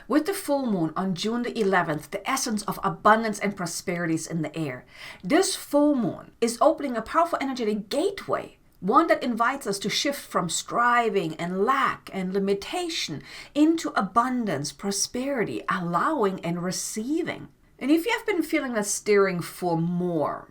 With the full moon on June the 11th, the essence of abundance and prosperity is in the air. This full moon is opening a powerful energetic gateway, one that invites us to shift from striving and lack and limitation into abundance, prosperity, allowing and receiving. And if you have been feeling that stirring for more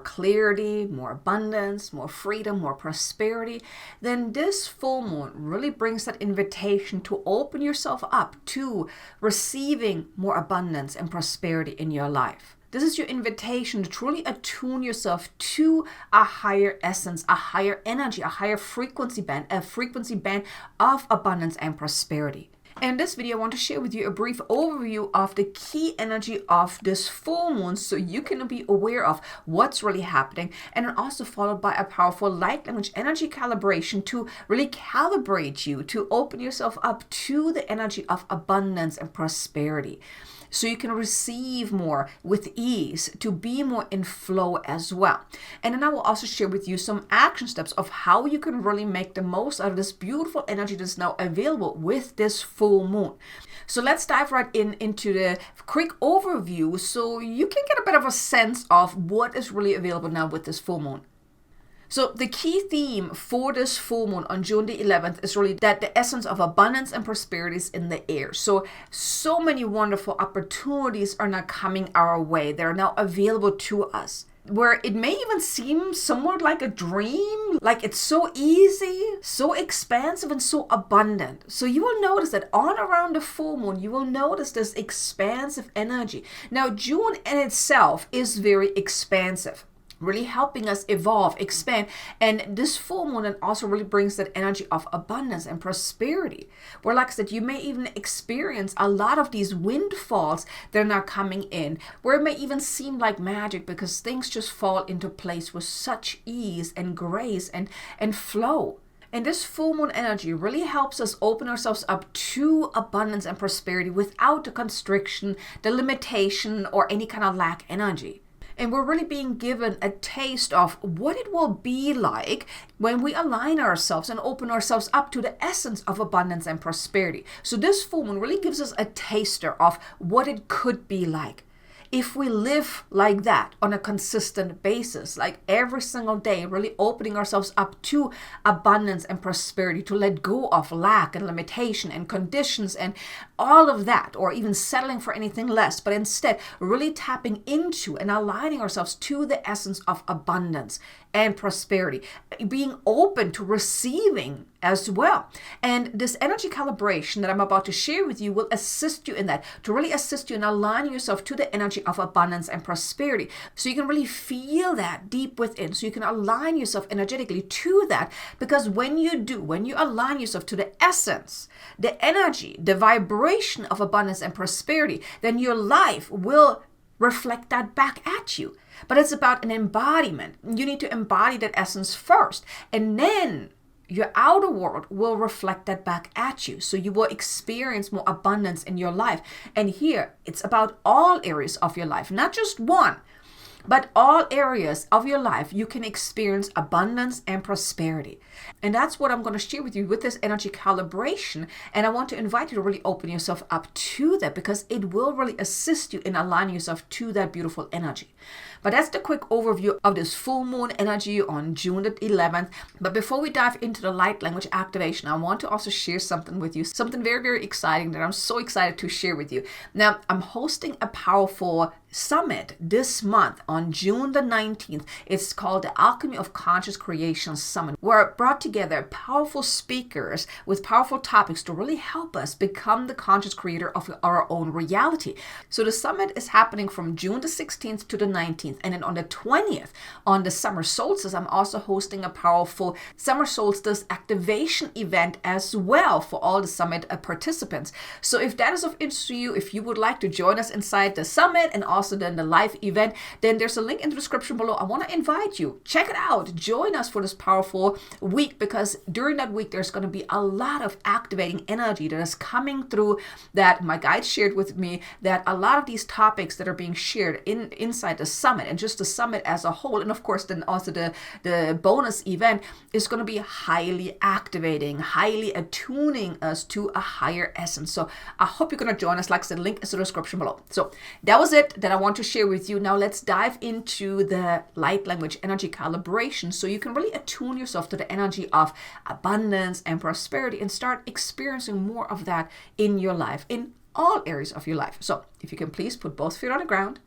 clarity, more abundance, more freedom, more prosperity, then this full moon really brings that invitation to open yourself up to receiving more abundance and prosperity in your life. This is your invitation to truly attune yourself to a higher essence, a higher energy, a higher frequency band, a frequency band of abundance and prosperity. In this video, I want to share with you a brief overview of the key energy of this full moon so you can be aware of what's really happening, and then also followed by a powerful light language energy calibration to really calibrate you to open yourself up to the energy of abundance and prosperity, so you can receive more with ease, to be more in flow as well. And then I will also share with you some action steps of how you can really make the most out of this beautiful energy that's now available with this full moon. So let's dive right into the quick overview so you can get a bit of a sense of what is really available now with this full moon. So the key theme for this full moon on June the 11th is really that the essence of abundance and prosperity is in the air. So many wonderful opportunities are now coming our way. They're now available to us, where it may even seem somewhat like a dream, like it's so easy, so expansive, and so abundant. So you will notice that on around the full moon, you will notice this expansive energy. Now, June in itself is very expansive, really helping us evolve, expand. And this full moon then also really brings that energy of abundance and prosperity, where, like I said, you may even experience a lot of these windfalls that are now coming in, where it may even seem like magic because things just fall into place with such ease and grace and flow. And this full moon energy really helps us open ourselves up to abundance and prosperity without the constriction, the limitation, or any kind of lack energy. And we're really being given a taste of what it will be like when we align ourselves and open ourselves up to the essence of abundance and prosperity. So this full moon really gives us a taster of what it could be like if we live like that on a consistent basis, like every single day, really opening ourselves up to abundance and prosperity, to let go of lack and limitation and conditions and all of that, or even settling for anything less, but instead really tapping into and aligning ourselves to the essence of abundance and prosperity, being open to receiving as well. And this energy calibration that I'm about to share with you will assist you in that, to really assist you in aligning yourself to the energy of abundance and prosperity, so you can really feel that deep within, so you can align yourself energetically to that. Because when you align yourself to the essence, the energy, the vibration of abundance and prosperity, then your life will reflect that back at you. But it's about an embodiment. You need to embody that essence first, and then your outer world will reflect that back at you. So you will experience more abundance in your life. And here, it's about all areas of your life, not just one, but all areas of your life. You can experience abundance and prosperity. And that's what I'm going to share with you with this energy calibration. And I want to invite you to really open yourself up to that, because it will really assist you in aligning yourself to that beautiful energy. But that's the quick overview of this full moon energy on June the 11th. But before we dive into the light language activation, I want to also share something with you, something very, very exciting that I'm so excited to share with you. Now, I'm hosting a powerful summit this month on June the 19th. It's called the Alchemy of Conscious Creation Summit, where I brought together powerful speakers with powerful topics to really help us become the conscious creator of our own reality. So the summit is happening from June the 16th to the 19th. And then on the 20th, on the summer solstice, I'm also hosting a powerful summer solstice activation event as well for all the summit participants. So if that is of interest to you, if you would like to join us inside the summit and also also then the live event, then there's a link in the description below. I want to invite you. Check it out. Join us for this powerful week, because during that week, there's going to be a lot of activating energy that is coming through that my guide shared with me, that a lot of these topics that are being shared inside the summit and just the summit as a whole, and of course then also the bonus event, is going to be highly activating, highly attuning us to a higher essence. So I hope you're going to join us. Like I said, link is in the description below. So that was it that I want to share with you. Now let's dive into the light language energy calibration, so you can really attune yourself to the energy of abundance and prosperity and start experiencing more of that in your life, in all areas of your life. So if you can please put both feet on the ground,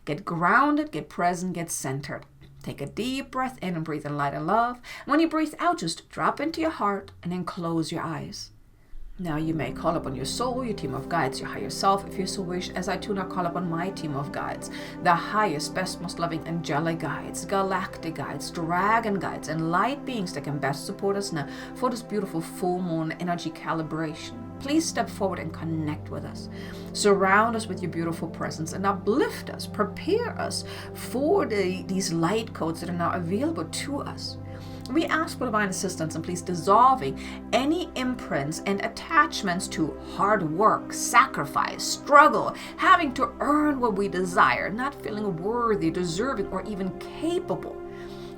get grounded, get present, get centered. Take a deep breath in and breathe in light and love. When you breathe out, just drop into your heart and then close your eyes. Now you may call upon your soul, your team of guides, your higher self, if you so wish, as I too now call upon my team of guides, the highest, best, most loving angelic guides, galactic guides, dragon guides, and light beings that can best support us now for this beautiful full moon energy calibration. Please step forward and connect with us. Surround us with your beautiful presence and uplift us, prepare us for these light codes that are now available to us. We ask for divine assistance, and please dissolving any imprints and attachments to hard work, sacrifice, struggle, having to earn what we desire, not feeling worthy, deserving, or even capable.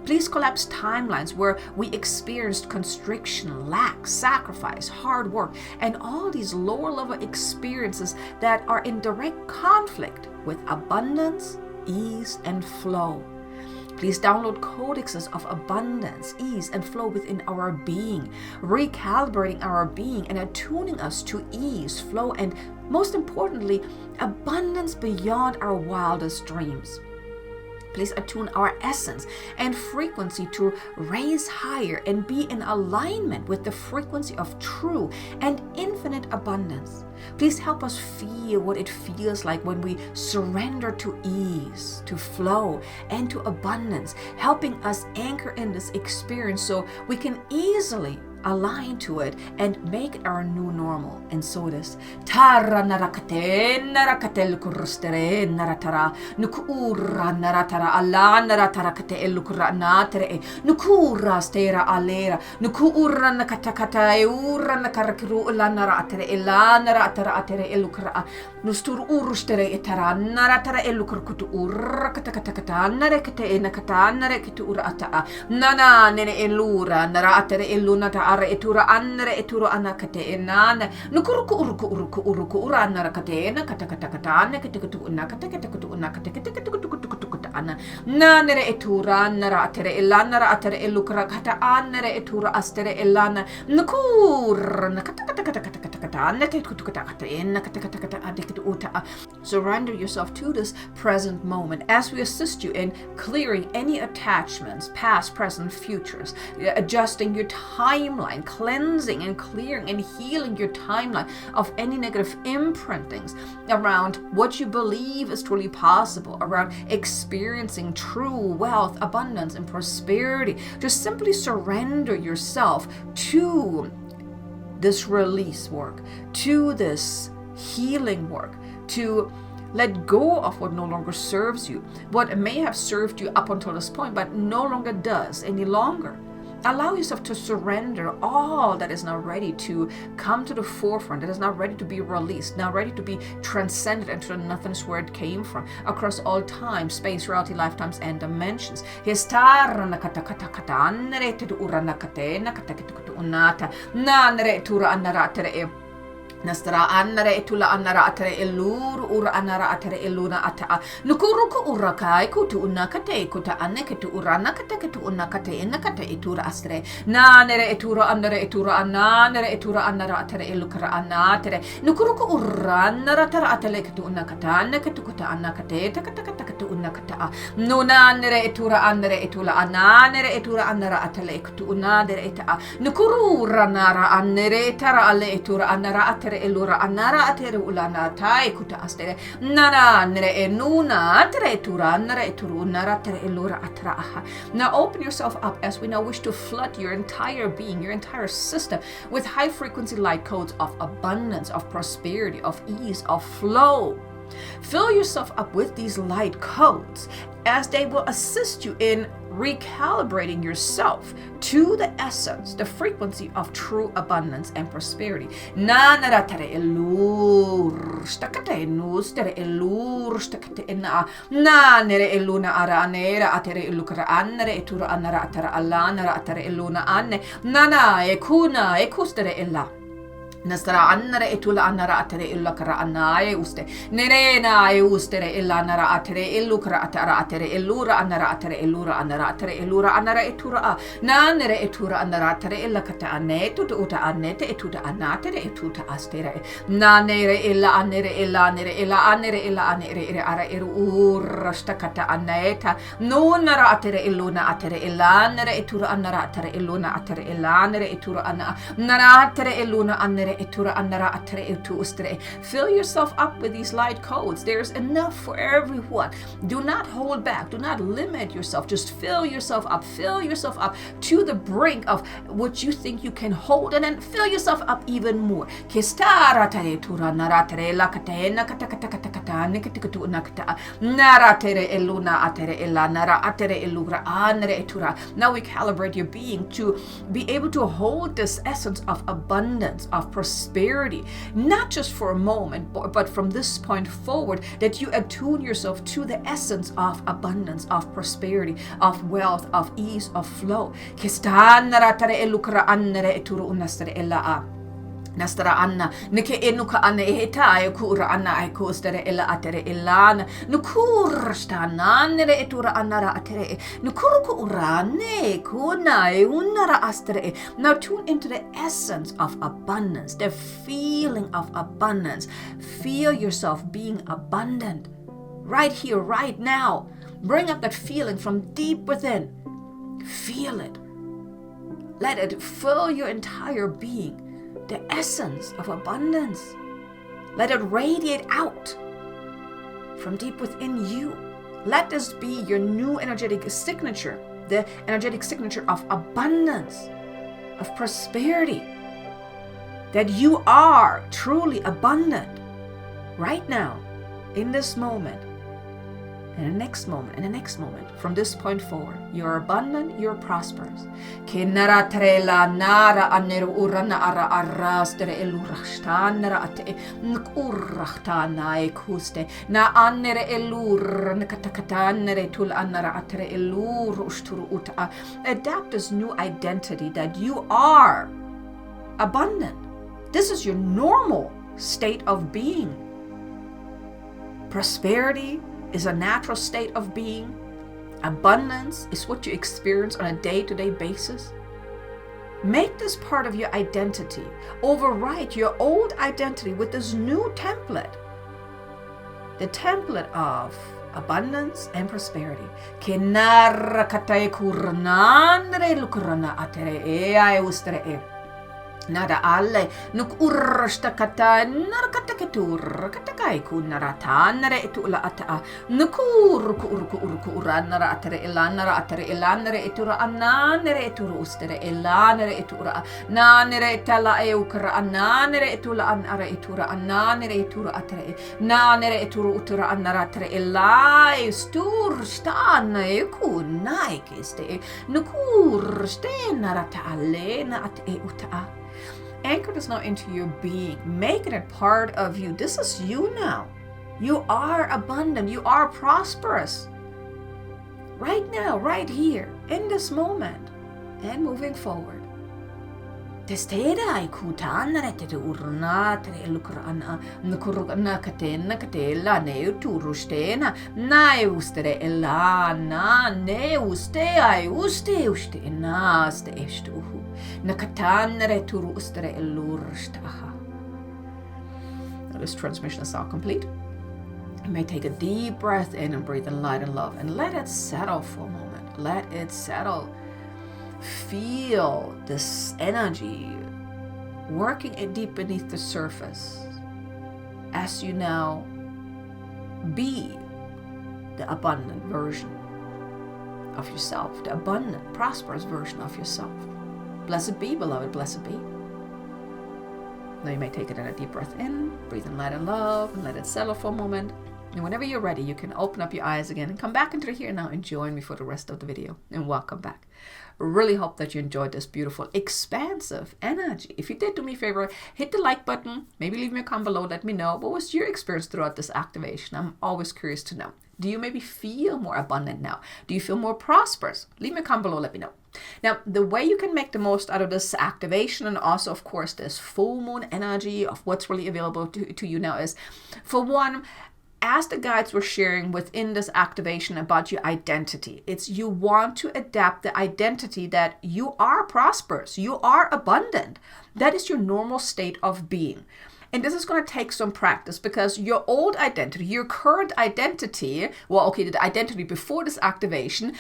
Please collapse timelines where we experienced constriction, lack, sacrifice, hard work, and all these lower level experiences that are in direct conflict with abundance, ease, and flow. Please download codexes of abundance, ease, and flow within our being, recalibrating our being and attuning us to ease, flow, and most importantly, abundance beyond our wildest dreams. Please attune our essence and frequency to raise higher and be in alignment with the frequency of true and infinite abundance. Please help us feel what it feels like when we surrender to ease, to flow, and to abundance, helping us anchor in this experience so we can easily align to it and make it our new normal. And so it is. Tara narakate narakatel kurustere naratara nukura naratara ala naratara kate elukura natere nukura stera alera nukura nakatakata eura nakarakiru la naratere ela naratara atere elukra nustur urustere etara naratara elukra kutu ura katakata narekate nakata narekitu ura ata nana nene elura naratere elunata etura anre eturo anakate enana nukuruku uruku uranara katena katakata ketekatu nakatu nakate ana nanere etura nara atere elana atere elukra kata anre etura astere elana nukur surrender yourself to this present moment as we assist you in clearing any attachments, past, present, futures, adjusting your timeline, cleansing and clearing and healing your timeline of any negative imprintings around what you believe is truly possible, around experiencing true wealth, abundance, and prosperity. Just simply surrender yourself to this release work, to this healing work, to let go of what no longer serves you, what may have served you up until this point, but no longer does any longer. Allow yourself to surrender all that is now ready to come to the forefront, that is now ready to be released, now ready to be transcended into the nothingness where it came from, across all time, space, reality, lifetimes, and dimensions. Nastara anare etula anara atere elur ura anara atere eluna ata nukuruku urakai kutu unakate kuta aneketu urana kateketu unakate enakate etura astre nanere etura anare etura anara atere elukara anatere nukuruku uranara tara ateleketu unakata aneketu kuta anakate takata unakata nunanere etura anare etula ananere etura anara ateleketu unadere eta nukuru ranara anere tara ale etura anara atere elura anara atere ulana tai kuta astere nana nere enuna atere tura nara eturu nara tere elura atra aha. Now open yourself up as we now wish to flood your entire being, your entire system with high frequency light codes of abundance, of prosperity, of ease, of flow. Fill yourself up with these light codes as they will assist you in recalibrating yourself to the essence, the frequency of true abundance and prosperity. Na naratare elur stakate nus tere elur stakate ena na nere eluna ara nera atere elukara anere etura anara atara alana atare eluna anne nana ekuna ekustere ella. Nastara annare etula annara atere illa kara annae uste nerena e ustere illa nara atere illukra atara atere illura annara atere illura annara atere illura annara etura nanere etura annara atere illa kata anne tuta uta annete etuta annatere etuta astere nanere illa annere illa nere illa annere illa annere ara eru urrasta kata anneta nonara atere illuna atere illa nere etura annara atere illuna atere illa nere etura anna nara atere illuna annere Fill yourself up with these light codes. There's enough for everyone. Do not hold back. Do not limit yourself. Just fill yourself up. Fill yourself up to the brink of what you think you can hold, and then fill yourself up even more. Now we calibrate your being to be able to hold this essence of abundance, of prosperity, not just for a moment, but from this point forward, that you attune yourself to the essence of abundance, of prosperity, of wealth, of ease, of flow. Nastara anna nike enuka anna eheta e kura anna ai kostere ella atere elana nukur stana nere etura anara atere nukuruku urane kuna e unara astere. Now tune into the essence of abundance, the feeling of abundance. Feel yourself being abundant right here, right now. Bring up that feeling from deep within. Feel it. Let it fill your entire being. The essence of abundance. Let it radiate out from deep within you. Let this be your new energetic signature, the energetic signature of abundance, of prosperity, that you are truly abundant right now, in this moment, and the next moment, and the next moment. From this point forward, you're abundant, you're prosperous. Kenara trela nara aneru urana ara arastere elurashtanara ate nkurrahtana ekuste na anere elur nakatakatanere tul anara atre elur usturu uta. Adapt this new identity that you are abundant. This is your normal state of being. Prosperity is a natural state of being. Abundance is what you experience on a day-to-day basis. Make this part of your identity. Overwrite your old identity with this new template. The template of abundance and prosperity. Nada alle nuk ursta kata narkata ketur kata kai kunarata nare etula ata nukur uranara atere elanara atere elanare etura ananere eturu ustere elanere etura nanere tala eukra ananere etula anara etura ananere etura atere nanere eturu utura anara atere elai stur stan ekunai kiste nukur stenarata alle na ate uta. Anchor this now into your being, making it part of you. This is you now. You are abundant. You are prosperous. Right now, right here, in this moment, and moving forward. Testera ikutanare te urna tre lukrana nukurna katena katela ne turustena na ustere ela na ne uste ai uste na ste estuhu nakatanare turu ustere elurstaha. Now this transmission is all complete. You may take a deep breath in and breathe in light and love and let it settle for a moment. Let it settle. Feel this energy working it deep beneath the surface as you now be the abundant version of yourself, the abundant, prosperous version of yourself. Blessed be, beloved, blessed be. Now you may take it in a deep breath in, breathe in light and love, and let it settle for a moment. And whenever you're ready, you can open up your eyes again and come back into the here and now and join me for the rest of the video. And welcome back. Really hope that you enjoyed this beautiful, expansive energy. If you did, do me a favor, hit the like button. Maybe leave me a comment below. Let me know what was your experience throughout this activation. I'm always curious to know. Do you maybe feel more abundant now? Do you feel more prosperous? Leave me a comment below. Let me know. Now, the way you can make the most out of this activation and also, of course, this full moon energy of what's really available to you now is, for one, as the guides were sharing within this activation about your identity, it's you want to adapt the identity that you are prosperous, you are abundant. That is your normal state of being. And this is going to take some practice because your old identity, your current identity, well, okay, the identity before this activation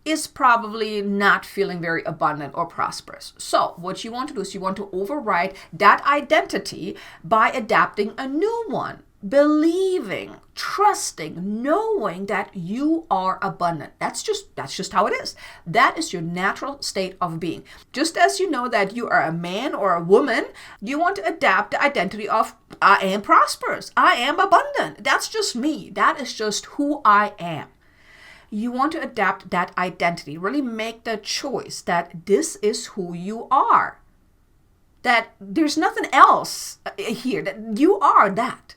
is probably not feeling very abundant or prosperous. So what you want to do is you want to override that identity by adapting a new one. Believing, trusting, knowing that you are abundant. That's just how it is. That is your natural state of being. Just as you know that you are a man or a woman, you want to adapt the identity of I am prosperous. I am abundant. That's just me. That is just who I am. You want to adapt that identity. Really make the choice that this is who you are. That there's nothing else here. That you are that.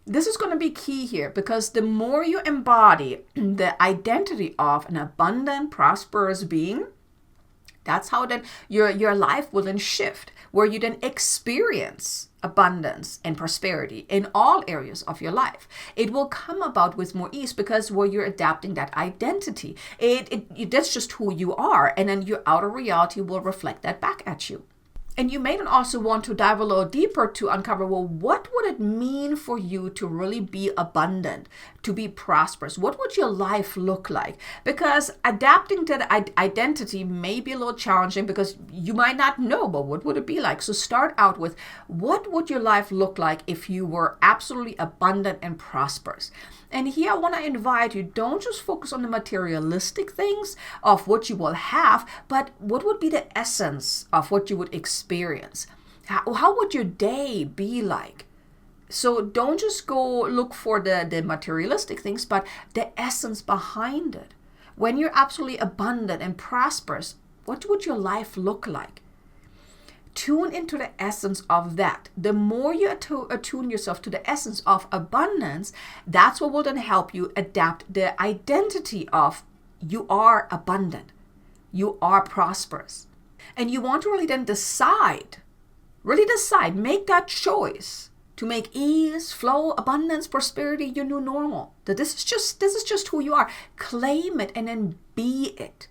This is going to be key here because the more you embody the identity of an abundant, prosperous being, that's how then your life will then shift, where you then experience abundance and prosperity in all areas of your life. It will come about with more ease because where you're adapting that identity, that's just who you are, and then your outer reality will reflect that back at you. And you may then also want to dive a little deeper to uncover, well, what would it mean for you to really be abundant, to be prosperous? What would your life look like? Because adapting to the identity may be a little challenging because you might not know, but what would it be like? So start out with, what would your life look like if you were absolutely abundant and prosperous? And here I want to invite you, don't just focus on the materialistic things of what you will have, but what would be the essence of what you would experience? How would your day be like? So don't just go look for the materialistic things, but the essence behind it. When you're absolutely abundant and prosperous, what would your life look like? Tune into the essence of that. The more you attune yourself to the essence of abundance, that's what will then help you adapt the identity of you are abundant, you are prosperous. And you want to really then decide, make that choice to make ease, flow, abundance, prosperity your new normal. That this is just who you are. Claim it and then be it.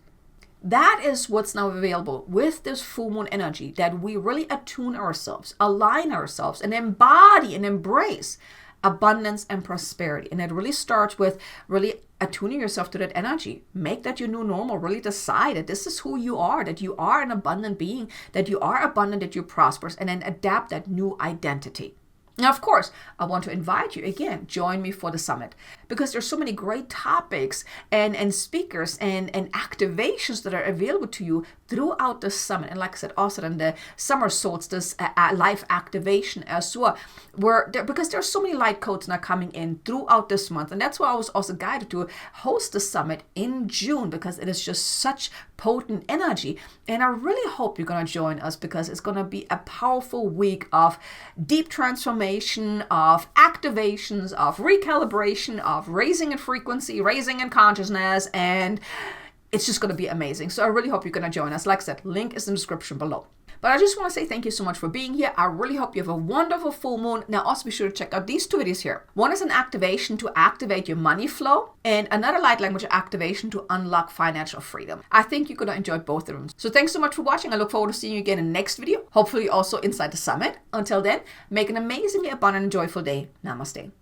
That is what's now available with this full moon energy, that we really attune ourselves, align ourselves, and embody and embrace abundance and prosperity. And it really starts with really attuning yourself to that energy. Make that your new normal. Really decide that this is who you are, that you are an abundant being, that you are abundant, that you're prosperous, and then adapt that new identity. Now, of course, I want to invite you again, join me for the summit, because there's so many great topics and speakers and activations that are available to you throughout the summit. And like I said, also in the summer solstice life activation as well, because there's so many light codes now coming in throughout this month. And that's why I was also guided to host the summit in June, because it is just such potent energy. And I really hope you're going to join us, because it's going to be a powerful week of deep transformation, of activations, of recalibration, of raising in frequency, raising in consciousness, and it's just going to be amazing. So I really hope you're going to join us. Like I said, link is in the description below. But I just want to say thank you so much for being here. I really hope you have a wonderful full moon. Now also be sure to check out these two videos here. One is an activation to activate your money flow, and another light language activation to unlock financial freedom. I think you're going to enjoy both of them. So thanks so much for watching. I look forward to seeing you again in the next video. Hopefully also inside the summit. Until then, make an amazingly abundant and joyful day. Namaste.